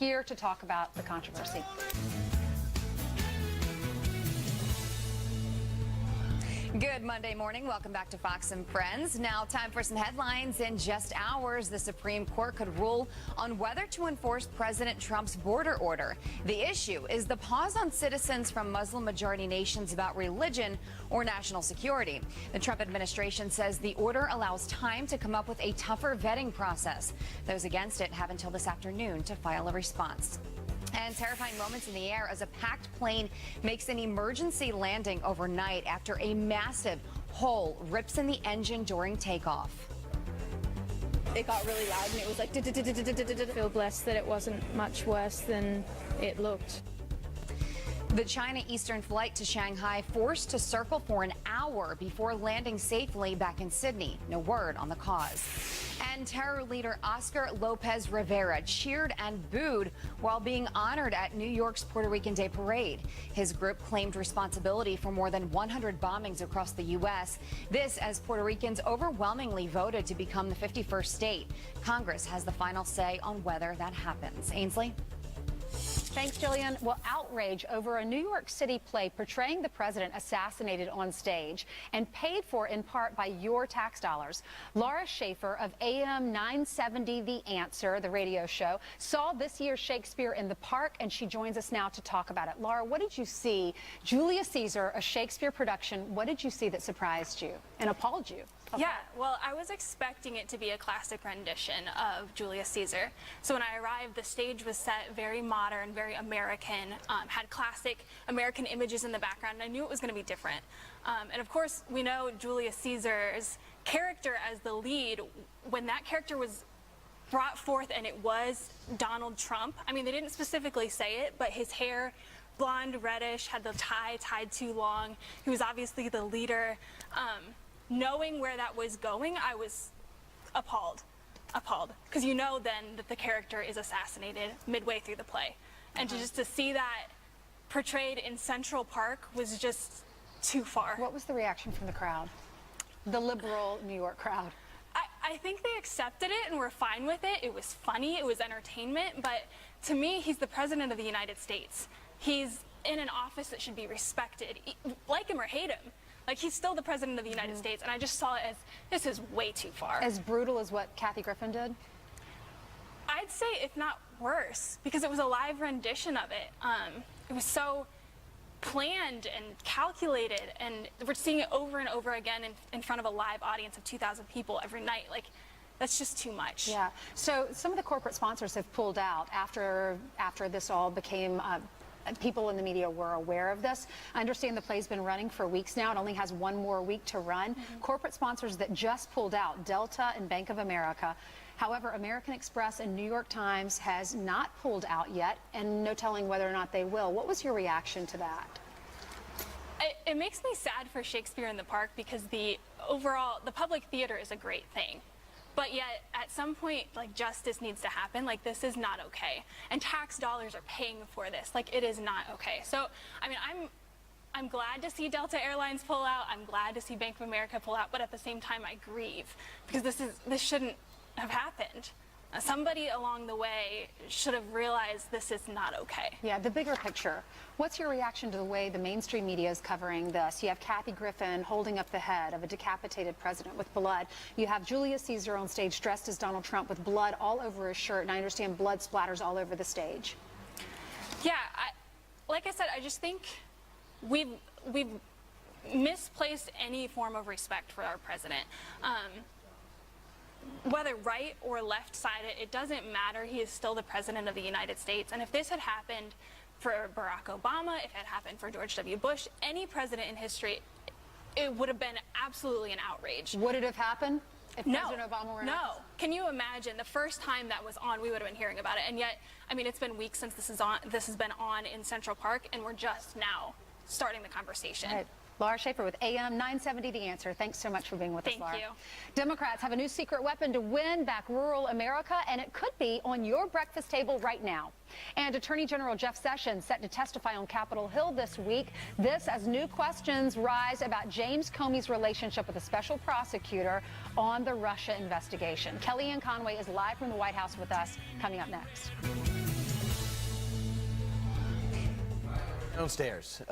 here to talk about the controversy. Good Monday morning. Welcome back to Fox and Friends. Now, time for some headlines. In just hours, the Supreme Court could rule on whether to enforce President Trump's border order. The issue is the pause on citizens from Muslim-majority nations about religion or national security. The Trump administration says the order allows time to come up with a tougher vetting process. Those against it have until this afternoon to file a response. And terrifying moments in the air as a packed plane makes an emergency landing overnight after a massive hole rips in the engine during takeoff. It got really loud and it was like I feel blessed that it wasn't much worse than it looked. The China Eastern flight to Shanghai forced to circle for an hour before landing safely back in Sydney. No word on the cause. And terror leader Oscar Lopez Rivera cheered and booed while being honored at New York's Puerto Rican Day Parade. His group claimed responsibility for more than 100 bombings across the U.S. This as Puerto Ricans overwhelmingly voted to become the 51st state. Congress has the final say on whether that happens. Ainsley? Thanks, Jillian. Well, outrage over a New York City play portraying the president assassinated on stage and paid for in part by your tax dollars. Laura Schaefer of AM 970 The Answer, the radio show, saw this year's Shakespeare in the Park, and she joins us now to talk about it. Laura, what did you see? Julius Caesar, a Shakespeare production, what did you see that surprised you and appalled you? Yeah, well, I was expecting it to be a classic rendition of Julius Caesar. So when I arrived, the stage was set very modern, very American, had classic American images in the background, and I knew it was going to be different. And of course, we know Julius Caesar's character as the lead. When that character was brought forth and it was Donald Trump, I mean, they didn't specifically say it, but his hair, blonde, reddish, had the tie tied too long. He was obviously the leader. Knowing where that was going, I was appalled. Because you know then that the character is assassinated midway through the play. And to see that portrayed in Central Park was just too far. What was the reaction from the crowd? The liberal New York crowd. I think they accepted it and were fine with it. It was funny, it was entertainment, but to me, he's the president of the United States. He's in an office that should be respected, like him or hate him. Like, he's still the president of the United States, and I just saw it as, this is way too far. As brutal as what Kathy Griffin did? I'd say, if not worse, because it was a live rendition of it. It was so planned and calculated, and we're seeing it over and over again in front of a live audience of 2,000 people every night. Like, that's just too much. Yeah. So some of the corporate sponsors have pulled out after this all became people in the media were aware of this. I understand the play's been running for weeks now. It only has one more week to run. Corporate sponsors that just pulled out, Delta and Bank of America. However, American Express and New York Times has not pulled out yet, and no telling whether or not they will. What was your reaction to that? It makes me sad for Shakespeare in the Park, because the public theater is a great thing. But yet, at some point, like, justice needs to happen. Like, this is not okay. And tax dollars are paying for this. Like, it is not okay. So, I mean, I'm glad to see Delta Airlines pull out. I'm glad to see Bank of America pull out. But at the same time, I grieve, because this shouldn't have happened. Somebody along the way should have realized this is not okay. Yeah, the bigger picture. What's your reaction to the way the mainstream media is covering this? You have Kathy Griffin holding up the head of a decapitated president with blood. You have Julius Caesar on stage dressed as Donald Trump with blood all over his shirt, and I understand blood splatters all over the stage. Yeah, like I said, I just think we've misplaced any form of respect for our president. Whether right or left-sided, it doesn't matter. He is still the president of the United States. And if this had happened for Barack Obama, if it had happened for George W. Bush, any president in history, it would have been absolutely an outrage. Would it have happened if President Obama were in office? No. Can you imagine the first time that was on, we would have been hearing about it. And yet, I mean, it's been weeks since this has been on in Central Park, and we're just now starting the conversation. Right. Laura Schaefer with AM 970 The Answer. Thanks so much for being with us, Laura. Thank you. Democrats have a new secret weapon to win back rural America, and it could be on your breakfast table right now. And Attorney General Jeff Sessions set to testify on Capitol Hill this week. This as new questions rise about James Comey's relationship with a special prosecutor on the Russia investigation. Kellyanne Conway is live from the White House with us, coming up next. Downstairs.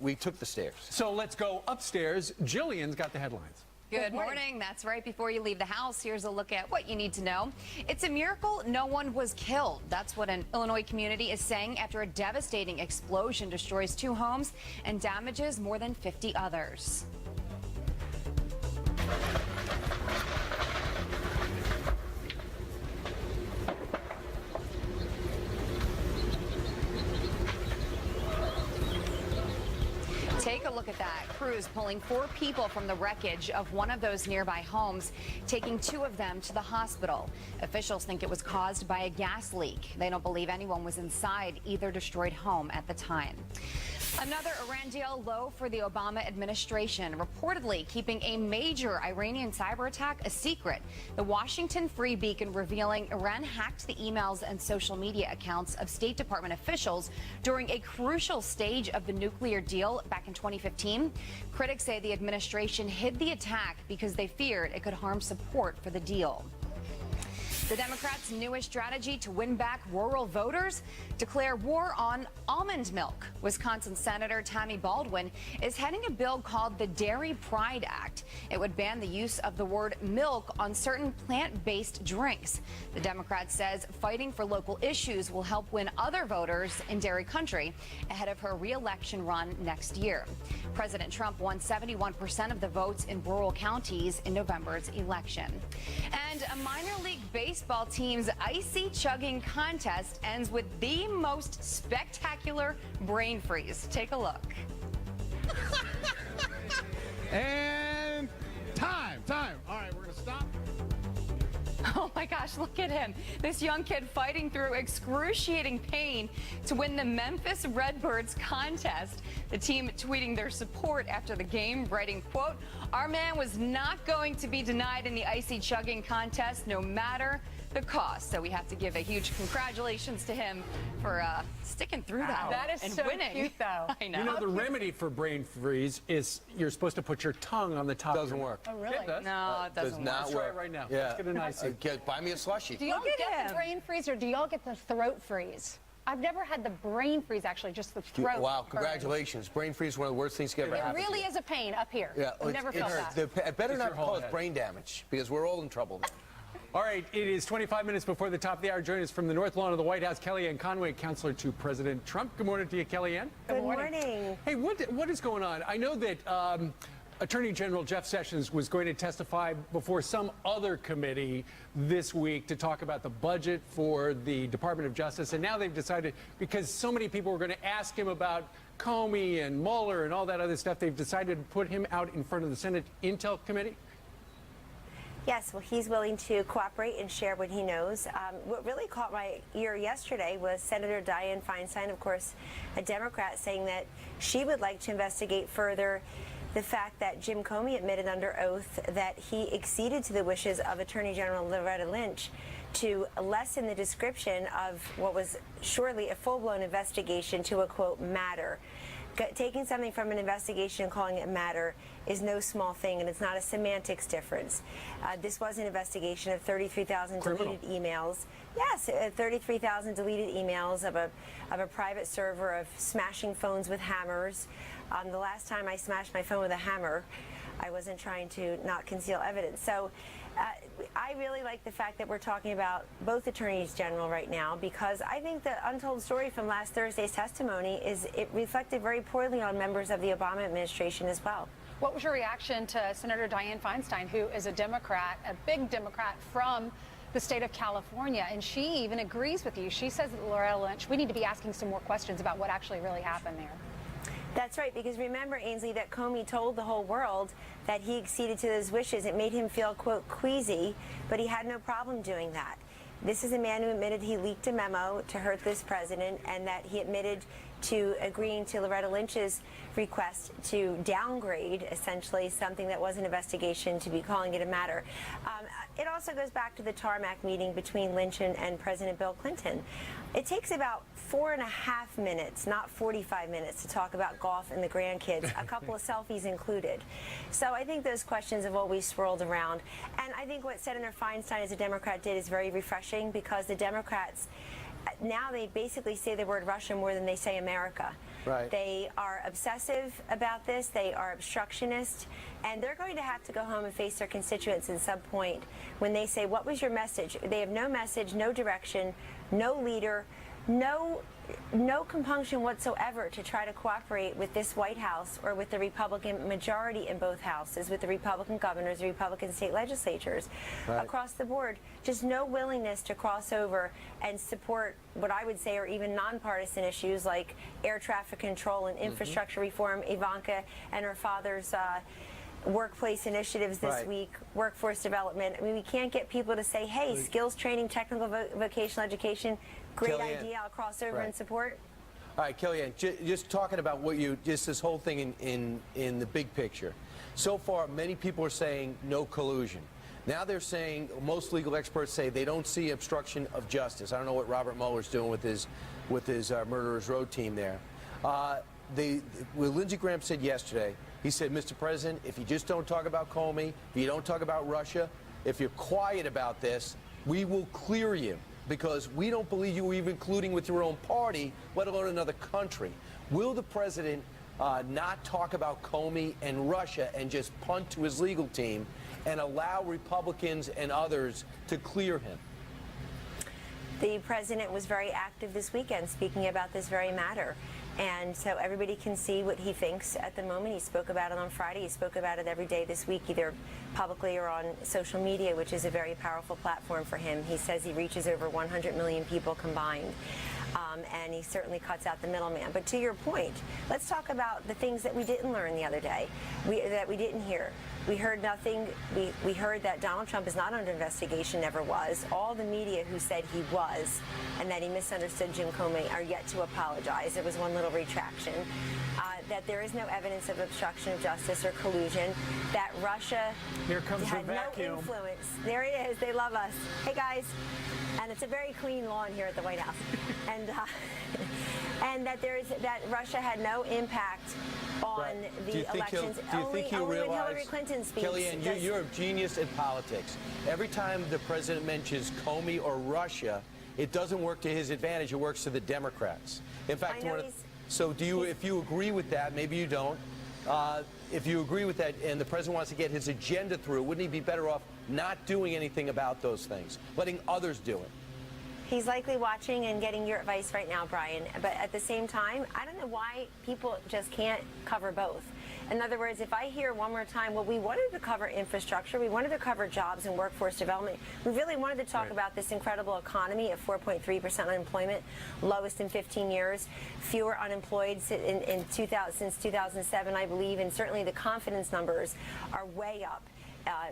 We took the stairs. So let's go upstairs. Jillian's got the headlines. Good morning. That's right. Before you leave the house, here's a look at what you need to know. It's a miracle no one was killed. That's what an Illinois community is saying after a devastating explosion destroys 2 homes and damages more than 50 others. Take a look at that. Crews pulling 4 people from the wreckage of one of those nearby homes, taking 2 of them to the hospital. Officials think it was caused by a gas leak. They don't believe anyone was inside either destroyed home at the time. Another Iran deal low for the Obama administration, reportedly keeping a major Iranian cyber attack a secret. The Washington Free Beacon revealing Iran hacked the emails and social media accounts of State Department officials during a crucial stage of the nuclear deal back in 2015. Critics say the administration hid the attack because they feared it could harm support for the deal. The Democrats' newest strategy to win back rural voters? Declare war on almond milk. Wisconsin Senator Tammy Baldwin is heading a bill called the Dairy Pride Act. It would ban the use of the word milk on certain plant-based drinks. The Democrat says fighting for local issues will help win other voters in dairy country ahead of her re-election run next year. President Trump won 71% of the votes in rural counties in November's election. And a minor league baseball team's icy chugging contest ends with the most spectacular brain freeze. Take a look. And time. All right, we're going to stop. Oh my gosh, look at him. This young kid fighting through excruciating pain to win the Memphis Redbirds contest. The team tweeting their support after the game, writing, quote, "Our man was not going to be denied in the icy chugging contest no matter the cost." So we have to give a huge congratulations to him for sticking through that. That is and so winning. cute, though. I know. You know, the remedy for brain freeze is you're supposed to put your tongue on the top. Doesn't work. Oh, really? It does. No, it doesn't not Let's work. try it work. right now. Yeah. Let's get a nice. Buy me a slushie. Do y'all Look at get the him. brain freeze or do y'all get the throat freeze? I've never had the brain freeze, actually, just the throat. Wow, burn. congratulations. Brain freeze is one of the worst things that could ever It happen. really is a pain up here. Yeah, I've never felt that. It better It's not your whole cause head. brain damage because we're all in trouble now. All right, it is 25 minutes before the top of the hour. Joining us from the North Lawn of the White House, Kellyanne Conway, counselor to President Trump. Good morning to you, Kellyanne. Good morning. Hey, what is going on? I know that Attorney General Jeff Sessions was going to testify before some other committee this week to talk about the budget for the Department of Justice. And now they've decided, because so many people were going to ask him about Comey and Mueller and all that other stuff, they've decided to put him out in front of the Senate Intel Committee. Yes, well, he's willing to cooperate and share what he knows. What really caught my ear yesterday was Senator Dianne Feinstein, of course, a Democrat, saying that she would like to investigate further the fact that Jim Comey admitted under oath that he acceded to the wishes of Attorney General Loretta Lynch to lessen the description of what was surely a full-blown investigation to a, quote, matter. Taking something from an investigation and calling it matter is no small thing, and it's not a semantics difference. This was an investigation of 33,000 deleted emails. Yes, 33,000 deleted emails of a private server, of smashing phones with hammers. The last time I smashed my phone with a hammer, I wasn't trying to not conceal evidence. So I really like the fact that we're talking about both attorneys general right now, because I think the untold story from last Thursday's testimony it reflected very poorly on members of the Obama administration as well. What was your reaction to Senator Dianne Feinstein, who is a Democrat, a big Democrat from the state of California, and she even agrees with you? She says that Loretta Lynch, we need to be asking some more questions about what actually really happened there. That's right, because remember, Ainsley, that Comey told the whole world that he acceded to his wishes. It made him feel, quote, queasy, but he had no problem doing that. This is a man who admitted he leaked a memo to hurt this president, and that he admitted to agreeing to Loretta Lynch's request to downgrade, essentially, something that was an investigation to be calling it a matter. It also goes back to the tarmac meeting between Lynch and President Bill Clinton. It takes about 4.5 minutes, not 45 minutes, to talk about golf and the grandkids, a couple of selfies included. So I think those questions have always swirled around. And I think what Senator Feinstein as a Democrat did is very refreshing, because the Democrats, now they basically say the word Russia more than they say America. Right. They are obsessive about this. They are obstructionist. And they're going to have to go home and face their constituents at some point when they say, what was your message? They have no message, no direction, no leader, no compunction whatsoever to try to cooperate with this White House or with the Republican majority in both houses, with the Republican governors, the Republican state legislatures, across the board. Just no willingness to cross over and support what I would say are even nonpartisan issues like air traffic control and infrastructure reform. Ivanka and her father's workplace initiatives this week, workforce development. I mean, we can't get people to say, hey, skills training, technical vocational education, great Kellyanne, idea, I'll cross over and support. All right, Kellyanne, just talking about what just this whole thing in the big picture. So far, many people are saying no collusion. Now they're saying, most legal experts say they don't see obstruction of justice. I don't know what Robert Mueller's doing with his Murderers Row team there. What Lindsey Graham said yesterday, he said, Mr. President, if you just don't talk about Comey, if you don't talk about Russia, if you're quiet about this, we will clear you because we don't believe you were even colluding with your own party, let alone another country. Will the president not talk about Comey and Russia and just punt to his legal team and allow Republicans and others to clear him? The president was very active this weekend speaking about this very matter. And so everybody can see what he thinks at the moment. He spoke about it on Friday. He spoke about it every day this week, either publicly or on social media, which is a very powerful platform for him. He says he reaches over 100 million people combined. And he certainly cuts out the middleman. But to your point, let's talk about the things that we didn't learn the other day, that we didn't hear. We heard nothing. We heard that Donald Trump is not under investigation, never was. All the media who said he was and that he misunderstood Jim Comey are yet to apologize. There was one little retraction. That there is no evidence of obstruction of justice or collusion. That Russia had no influence. There it is. They love us. Hey, guys. And it's a very clean lawn here at the White House. And that Russia had no impact on the elections. Only when Hillary Clinton speaks. Kellyanne, you're a genius in politics. Every time the president mentions Comey or Russia, it doesn't work to his advantage. It works to the Democrats. In fact, so do you? If you agree with that, maybe you don't. If you agree with that, and the president wants to get his agenda through, wouldn't he be better off not doing anything about those things, letting others do it? He's likely watching and getting your advice right now, Brian. But at the same time, I don't know why people just can't cover both. In other words, if I hear one more time, well, we wanted to cover infrastructure, we wanted to cover jobs and workforce development, we really wanted to talk about this incredible economy of 4.3% unemployment, lowest in 15 years, fewer unemployed since 2007, I believe, and certainly the confidence numbers are way up.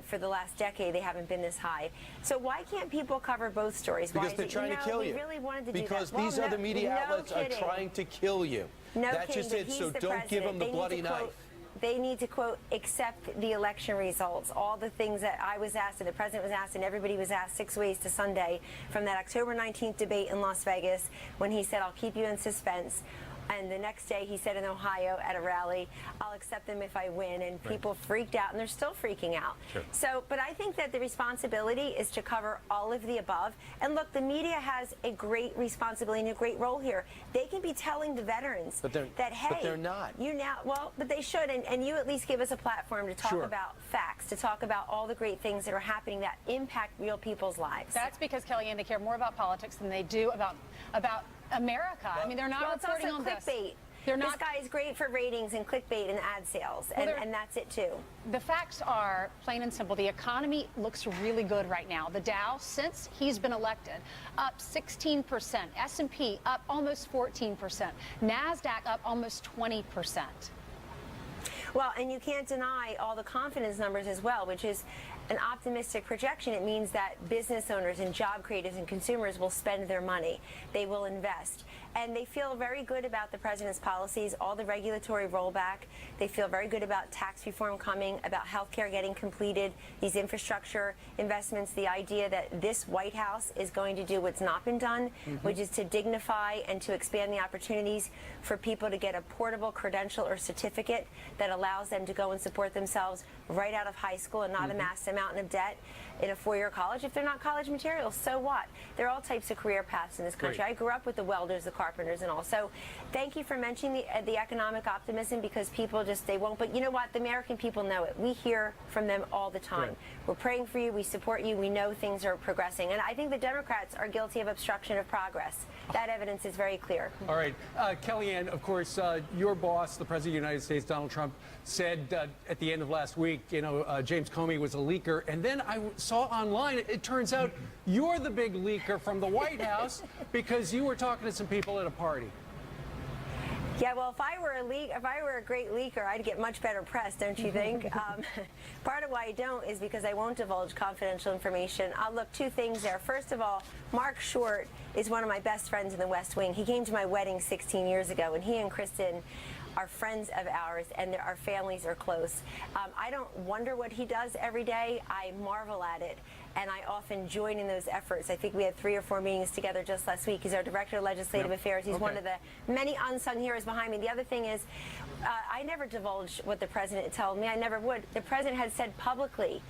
For the last decade, they haven't been this high. So why can't people cover both stories? Because they're trying to kill you. We really wanted to because do that. These other media outlets are trying to kill you. That's just it. So don't give them the bloody knife. They need to, quote, accept the election results. All the things that I was asked and the president was asked and everybody was asked 6 ways to Sunday from that October 19th debate in Las Vegas when he said, I'll keep you in suspense. And the next day he said in Ohio at a rally, I'll accept them if I win. And people freaked out, and they're still freaking out. Sure. So, but I think that the responsibility is to cover all of the above. And look, the media has a great responsibility and a great role here. They can be telling the veterans that, hey, but they're not. But they should. And you at least give us a platform to talk about facts, to talk about all the great things that are happening that impact real people's lives. That's because, Kellyanne, they care more about politics than they do about America. I mean, they're not reporting on this. Clickbait. This guy is great for ratings and clickbait and ad sales, and that's it too. The facts are plain and simple. The economy looks really good right now. The Dow, since he's been elected, up 16%. S&P up almost 14%. NASDAQ up almost 20%. Well, and you can't deny all the confidence numbers as well, which is an optimistic projection. It means that business owners and job creators and consumers will spend their money. They will invest. And they feel very good about the president's policies, all the regulatory rollback. They feel very good about tax reform coming, about health care getting completed, these infrastructure investments, the idea that this White House is going to do what's not been done, which is to dignify and to expand the opportunities for people to get a portable credential or certificate that allows them to go and support themselves right out of high school and not amass a mountain of debt. in a four-year college. If they're not college materials, so what? There are all types of career paths in this country. Great. I grew up with the welders, the carpenters, and all. So thank you for mentioning the economic optimism, because people just, they won't. But you know what? The American people know it. We hear from them all the time. Great. We're praying for you. We support you. We know things are progressing. And I think the Democrats are guilty of obstruction of progress. That evidence is very clear. All right. Kellyanne, of course, your boss, the President of the United States, Donald Trump, said at the end of last week, James Comey was a leaker. And then I saw online, it turns out you're the big leaker from the White House because you were talking to some people at a party. Yeah, well, if I were a great leaker, I'd get much better press, don't you think? Part of why I don't is because I won't divulge confidential information. I'll look, two things there. First of all, Mark Short is one of my best friends in the West Wing. He came to my wedding 16 years ago, and he and Kristen are friends of ours, and our families are close. I don't wonder what he does every day. I marvel at it, and I often join in those efforts. I think we had 3 or 4 meetings together just last week. He's our Director of Legislative Affairs. He's one of the many unsung heroes behind me. The other thing is, I never divulge what the President told me. I never would. The President had said publicly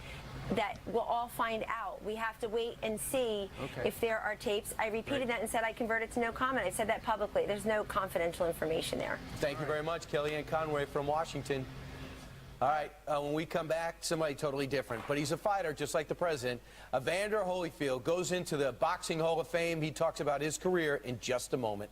that we'll all find out. We have to wait and see if there are tapes. I repeated that and said I converted to no comment. I said that publicly. There's no confidential information there. Thank you very much, Kellyanne Conway from Washington. All right, when we come back, somebody totally different. But he's a fighter, just like the president. Evander Holyfield goes into the Boxing Hall of Fame. He talks about his career in just a moment.